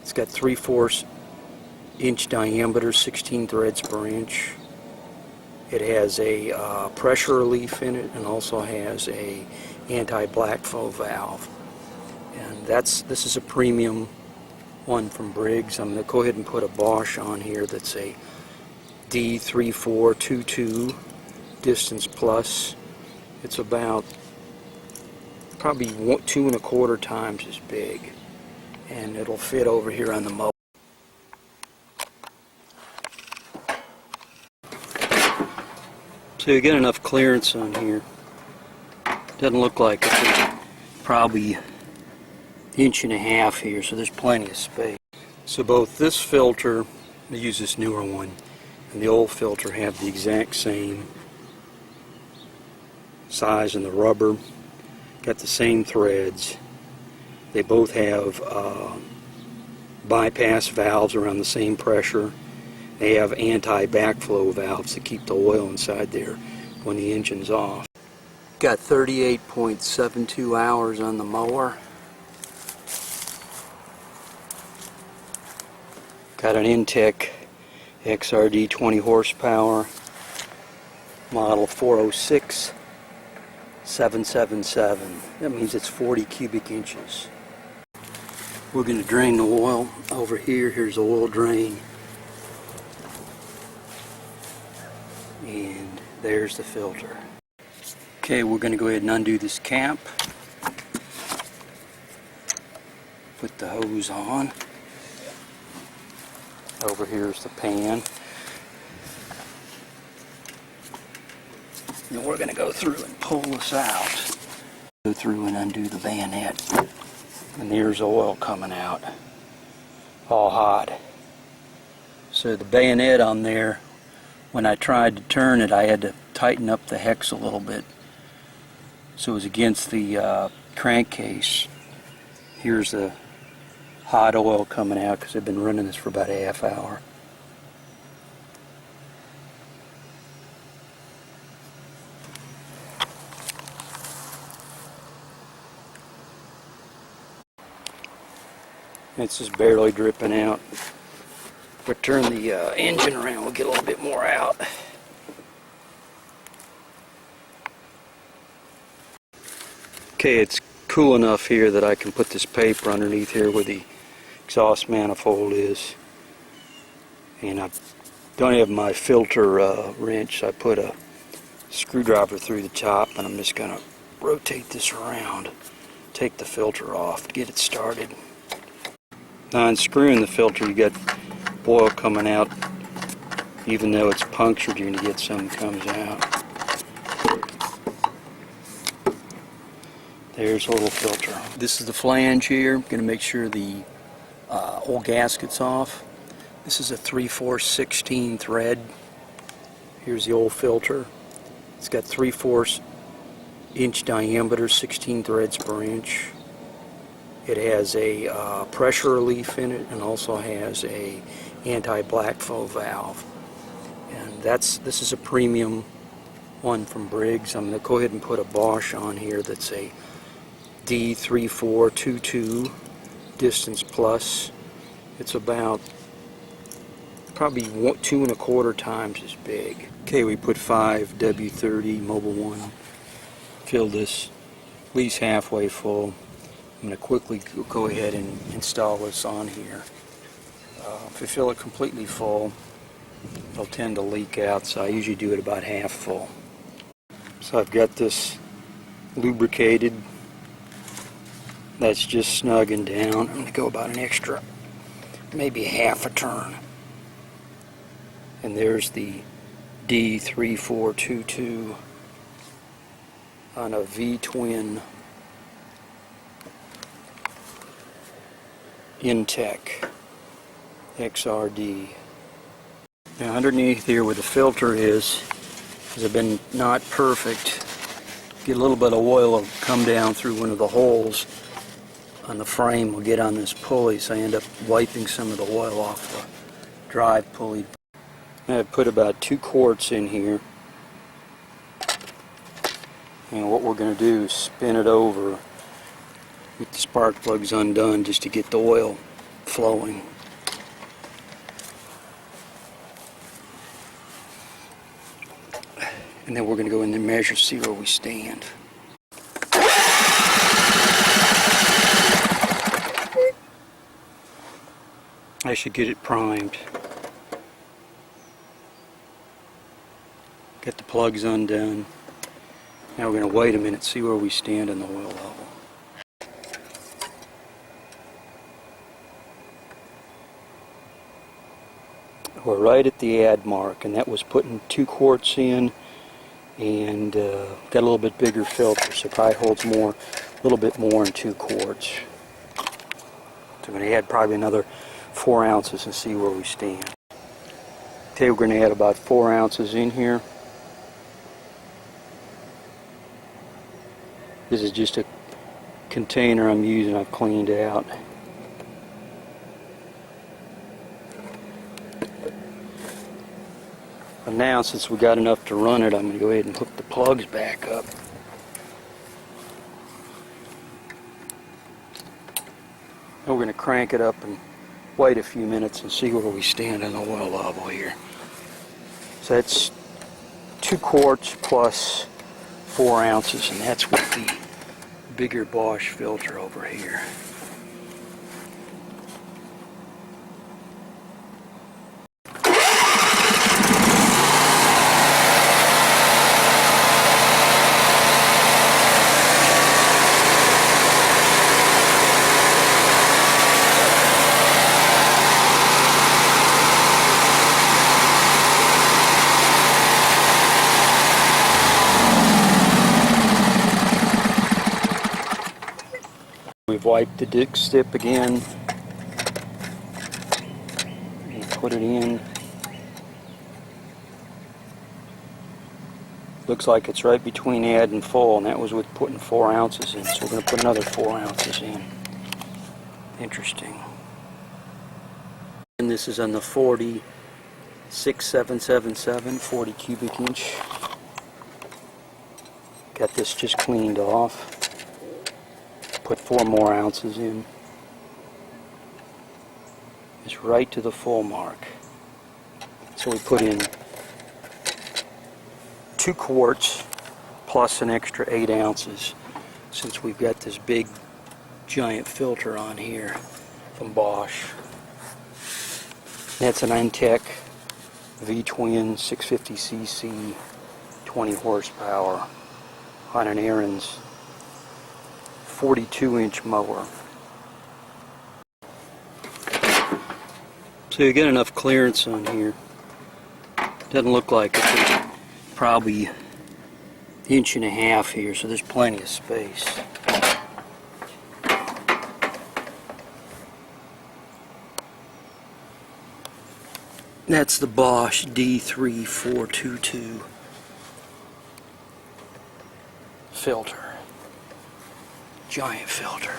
It's got 3/4 inch diameter, 16 threads per inch. It has a pressure relief in it, and also has a anti-blackflow valve. And this is a premium one from Briggs. I'm going to go ahead and put a Bosch on here that's a D3422 Distance Plus. It's about probably 2 1/4 times as big, and it'll fit over here on the mower. So you get enough clearance on here. Doesn't look like it's probably 1.5 inches here, so there's plenty of space. So both this filter, I use this newer one, and the old filter have the exact same size, and the rubber got the same threads. They both have bypass valves around the same pressure. They have anti-backflow valves to keep the oil inside there when the engine's off. Got 38.72 hours on the mower. Got an Intech XRD 20 horsepower, model 406777. That means it's 40 cubic inches. We're going to drain the oil over here. Here's the oil drain. And there's the filter. Okay, we're going to go ahead and undo this cap. Put the hose on. Over here is the pan. And we're going to go through and pull this out. Go through and undo the bayonet. And there's oil coming out. All hot. So the bayonet on there, when I tried to turn it, I had to tighten up the hex a little bit so it was against the crankcase. Here's the hot oil coming out because I've been running this for about a half hour. It's just barely dripping out. If we turn the engine around, we'll get a little bit more out. Okay, it's cool enough here that I can put this paper underneath here where the exhaust manifold is. And I don't have my filter wrench, so I put a screwdriver through the top, and I'm just going to rotate this around, take the filter off, get it started. Now, unscrewing the filter, you get oil coming out. Even though it's punctured, you're going to get some comes out. There's a little filter. This is the flange here. I'm going to make sure the old gasket's off. This is a 3/4 16 thread. Here's the old filter. It's got 3/4 inch diameter, 16 threads per inch. It has a pressure relief in it, and also has a anti-blackflow valve. And this is a premium one from Briggs. I'm going to go ahead and put a Bosch on here that's a D3422 Distance Plus. It's about probably 2 1/4 times as big. Okay, we put 5 W30 Mobile 1. Fill this at least halfway full. I'm going to quickly go ahead and install this on here. If you fill it completely full, it'll tend to leak out, so I usually do it about half full. So I've got this lubricated. That's just snugging down. I'm going to go about an extra, maybe half a turn. And there's the D3422 on a V-twin Intech XRD. Now underneath here where the filter is, has been not perfect. Get a little bit of oil will come down through one of the holes on the frame, will get on this pulley, so I end up wiping some of the oil off the drive pulley. I've put about 2 quarts in here, and what we're going to do is spin it over with the spark plugs undone just to get the oil flowing. And then we're going to go in and measure, see where we stand. I should get it primed. Get the plugs undone. Now we're going to wait a minute, see where we stand in the oil level. We're right at the add mark, and that was putting 2 quarts in and got a little bit bigger filter, so it probably holds more, a little bit more in 2 quarts. So I'm going to add probably another 4 ounces and see where we stand. Okay, we're going to add about 4 ounces in here. This is just a container I'm using, I've cleaned out. And now, since we got enough to run it, I'm going to go ahead and hook the plugs back up. And we're going to crank it up and wait a few minutes and see where we stand in the oil level here. So that's 2 quarts plus 4 ounces, and that's with the bigger Bosch filter over here. We've wiped the dick stip again and put it in. Looks like it's right between add and full, and that was with putting 4 ounces in, so we're going to put another 4 ounces in. Interesting. And this is on the 40777, 40 cubic inch. Got this just cleaned off. Put 4 more ounces in. It's right to the full mark. So we put in 2 quarts plus an extra 8 ounces, since we've got this big giant filter on here from Bosch. That's an Intech V-twin 650cc 20 horsepower on an Ariens 42-inch mower. So you get enough clearance on here. Doesn't look like it. There's probably 1.5 inches here, so there's plenty of space. That's the Bosch D3422 filter. Giant filter.